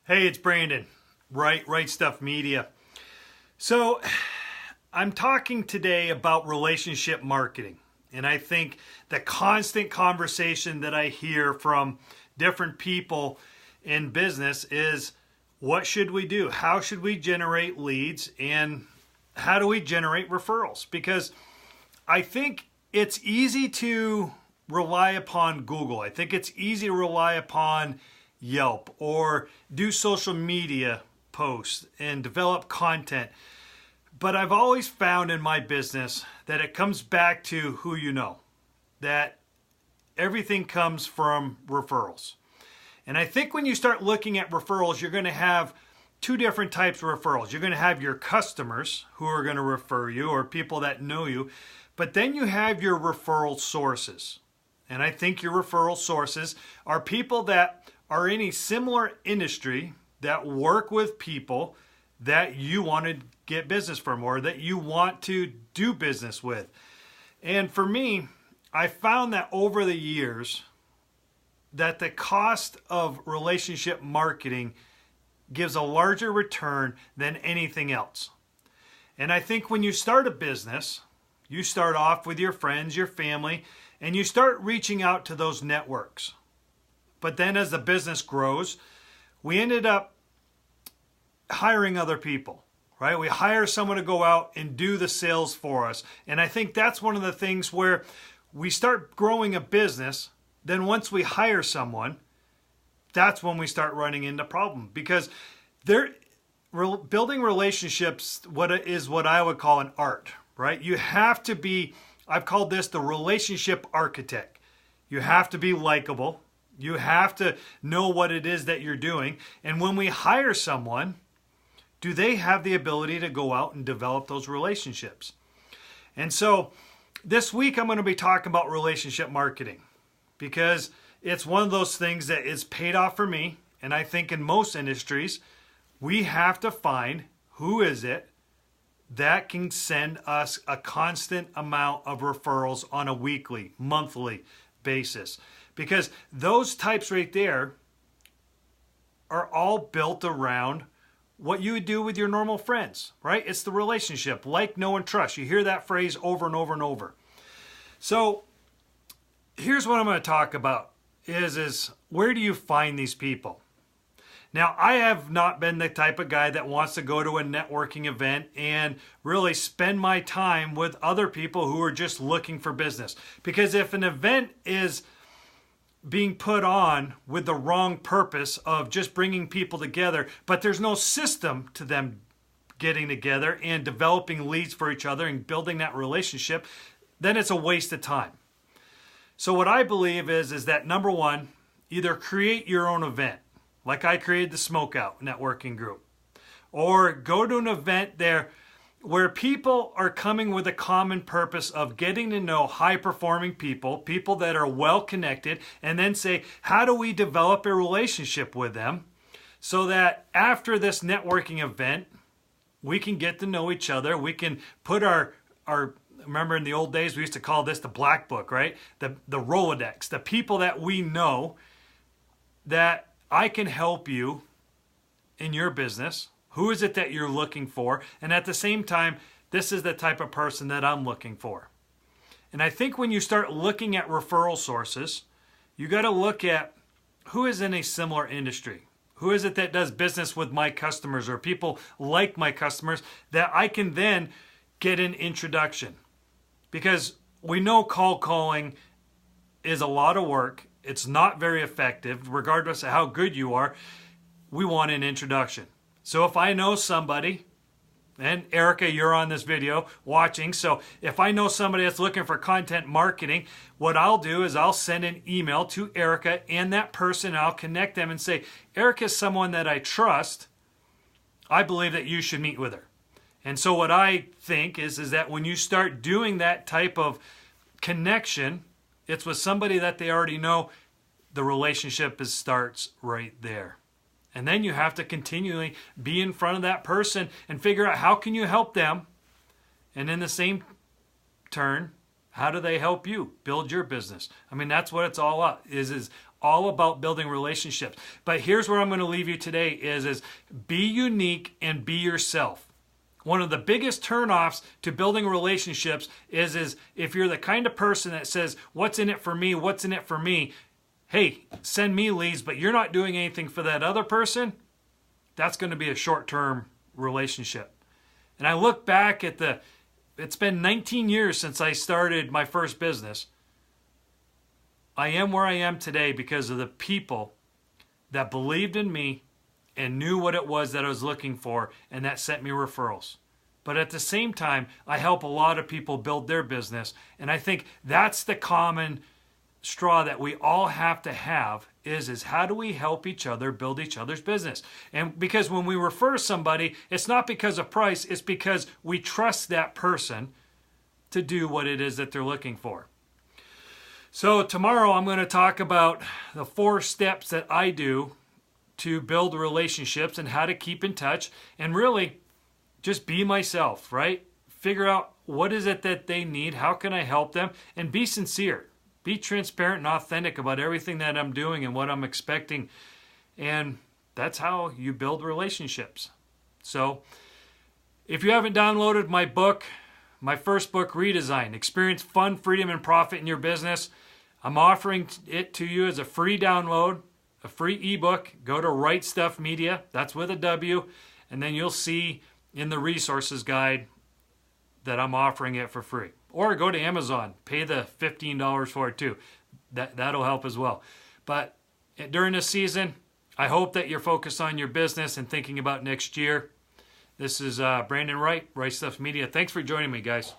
Hey, it's Brandon, Right Stuff Media. So, I'm talking today about relationship marketing. And I think the constant conversation that I hear from different people in business is, what should we do? How should we generate leads? And how do we generate referrals? Because I think it's easy to rely upon Google. I think it's easy to rely upon Yelp or do social media posts and develop content. But I've always found in my business that it comes back to who you know, that everything comes from referrals. And I think when you start looking at referrals, you're going to have two different types of referrals. You're going to have your customers who are going to refer you, or people that know you, but then you have your referral sources. And I think your referral sources are people that are in a similar industry that work with people that you want to get business from or that you want to do business with. And for me, I found that over the years that the cost of relationship marketing gives a larger return than anything else. And I think when you start a business, you start off with your friends, your family, and you start reaching out to those networks. But then as the business grows, we ended up hiring other people, right? We hire someone to go out and do the sales for us. And I think that's one of the things where we start growing a business. Then once we hire someone, that's when we start running into problems, because building relationships is what I would call an art, right? You have to be, I've called this the relationship architect. You have to be likable. You have to know what it is that you're doing. And when we hire someone, do they have the ability to go out and develop those relationships? And so this week I'm going to be talking about relationship marketing, because it's one of those things that is paid off for me. And I think in most industries, we have to find who is it that can send us a constant amount of referrals on a weekly, monthly basis. Because those types right there are all built around what you would do with your normal friends, right? It's the relationship, like, know, and trust. You hear that phrase over and over and over. So here's what I'm going to talk about is where do you find these people? Now, I have not been the type of guy that wants to go to a networking event and really spend my time with other people who are just looking for business. Because if an event is being put on with the wrong purpose of just bringing people together, but there's no system to them getting together and developing leads for each other and building that relationship, then it's a waste of time. So what I believe is that, number one, either create your own event, like I created the Smokeout networking group, or go to an event there where people are coming with a common purpose of getting to know high-performing people, people that are well-connected, and then say, how do we develop a relationship with them so that after this networking event, we can get to know each other, we can put our remember in the old days, we used to call this the black book, right? The Rolodex, the people that we know that I can help you in your business. Who is it that you're looking for? And at the same time, this is the type of person that I'm looking for. And I think when you start looking at referral sources, you got to look at who is in a similar industry. Who is it that does business with my customers or people like my customers that I can then get an introduction? Because we know cold calling is a lot of work. It's not very effective, regardless of how good you are. We want an introduction. So if I know somebody, and Erica, you're on this video watching, so if I know somebody that's looking for content marketing, what I'll do is I'll send an email to Erica and that person. I'll connect them and say, Erica is someone that I trust. I believe that you should meet with her. And so what I think is that when you start doing that type of connection, it's with somebody that they already know, the relationship starts right there. And then you have to continually be in front of that person and figure out how can you help them. And in the same turn, how do they help you build your business? I mean, that's what it's all about, is all about building relationships. But here's where I'm going to leave you today is be unique and be yourself. One of the biggest turnoffs to building relationships is if you're the kind of person that says, what's in it for me? What's in it for me? Hey, send me leads, but you're not doing anything for that other person. That's going to be a short-term relationship. And I look back at it's been 19 years since I started my first business. I am where I am today because of the people that believed in me and knew what it was that I was looking for, and that sent me referrals. But at the same time, I help a lot of people build their business, and I think that's the common straw that we all have to have is how do we help each other build each other's business? And because when we refer somebody, it's not because of price, it's because we trust that person to do what it is that they're looking for. So tomorrow I'm going to talk about the 4 steps that I do to build relationships and how to keep in touch and really just be myself, right? Figure out what is it that they need, how can I help them, and be sincere. Be transparent and authentic about everything that I'm doing and what I'm expecting. And that's how you build relationships. So if you haven't downloaded my book, my first book, Redesign, Experience Fun, Freedom, and Profit in Your Business, I'm offering it to you as a free download, a free ebook. Go to Right Stuff Media, that's with a W, and then you'll see in the resources guide that I'm offering it for free. Or go to Amazon, pay the $15 for it too. That'll help as well. But during this season, I hope that you're focused on your business and thinking about next year. This is Brandon Wright, Right Stuff Media. Thanks for joining me, guys.